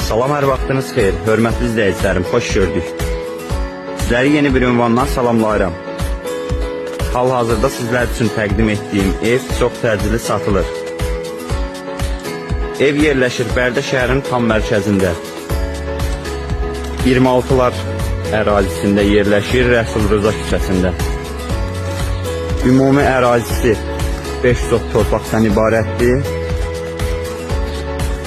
Salam, hər vaxtınız xeyir. Hörmətli izləyicilərim, xoş gördük. Sizləri yeni bir ünvandan salamlayıram. Hal-hazırda sizlər üçün təqdim etdiyim ev çox təcili satılır. Ev yerləşir Bərdə şəhərinin tam mərkəzində. 26'lar ərazisində yerləşir, Rəsul Rıza küçəsində. Ümumi ərazisi 5 sot torpaqdan ibarətdir.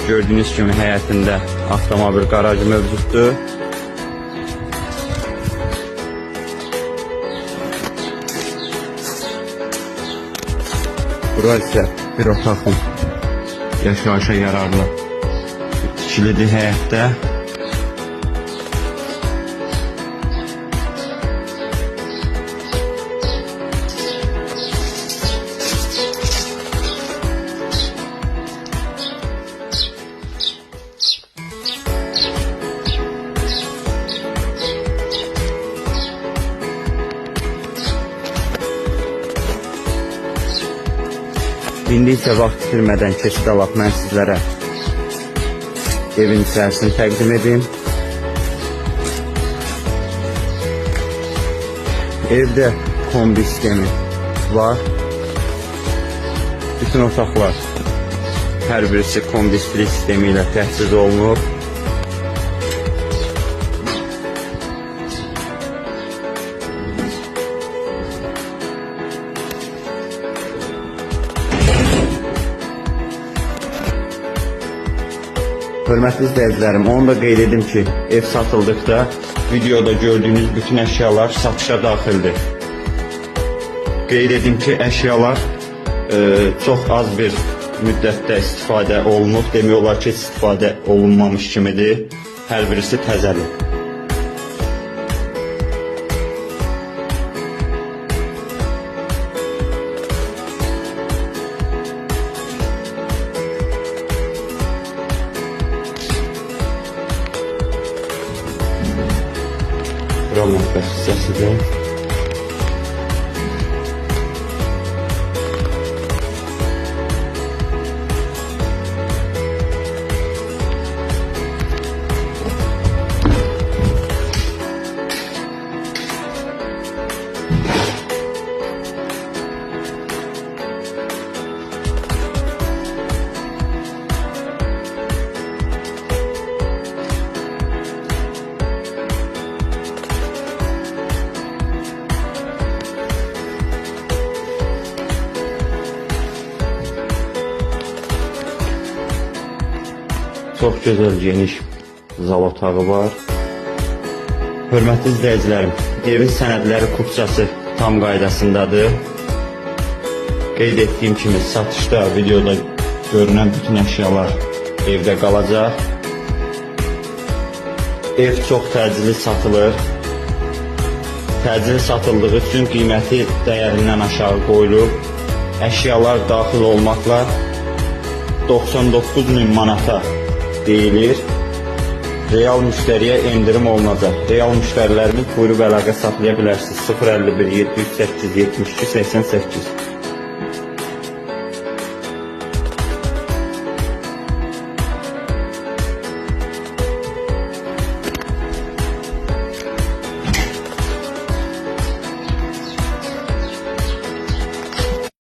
Gördüğünüz kimi həyətində avtomobil garajı mövcuddur. Burası isə bir otaqlı yaşayışa yararlı ikilidir həyətdə. İndi isə vaxt itirmədən keçid alaq, mən sizlərə evin içərisini təqdim edeyim. Evdə kombi sistemi var. Bütün otaqlar hər birisi kombi sistemi ilə təchiz olunub. Hörmətli izləyicilərim, onu da qeyd edim ki, ev satıldıqda videoda gördüyünüz bütün əşyalar satışa daxildir. Qeyd edim ki, əşyalar çox az bir müddətdə istifadə olunub, demək olar ki, istifadə olunmamış kimidir. Hər birisi təzədir. Bura mətbəx hissəsidir. Çox gözəl, geniş zal otağı var. Hörmətli izləyicilərim, evin sənədləri kupçası tam qaydasındadır. Qeyd etdiyim kimi satışda, videoda görünən bütün əşyalar evdə qalacaq. Ev çox təcili satılır. Təcili satıldığı üçün qiyməti dəyərindən aşağı qoyulub. Əşyalar daxil olmaqla 99.000 manata deyilir. Real müştəriyə endirim olunacaq. Real müştərilərimiz buyurub əlaqə saxlaya bilərsiniz. 051 708 72 88.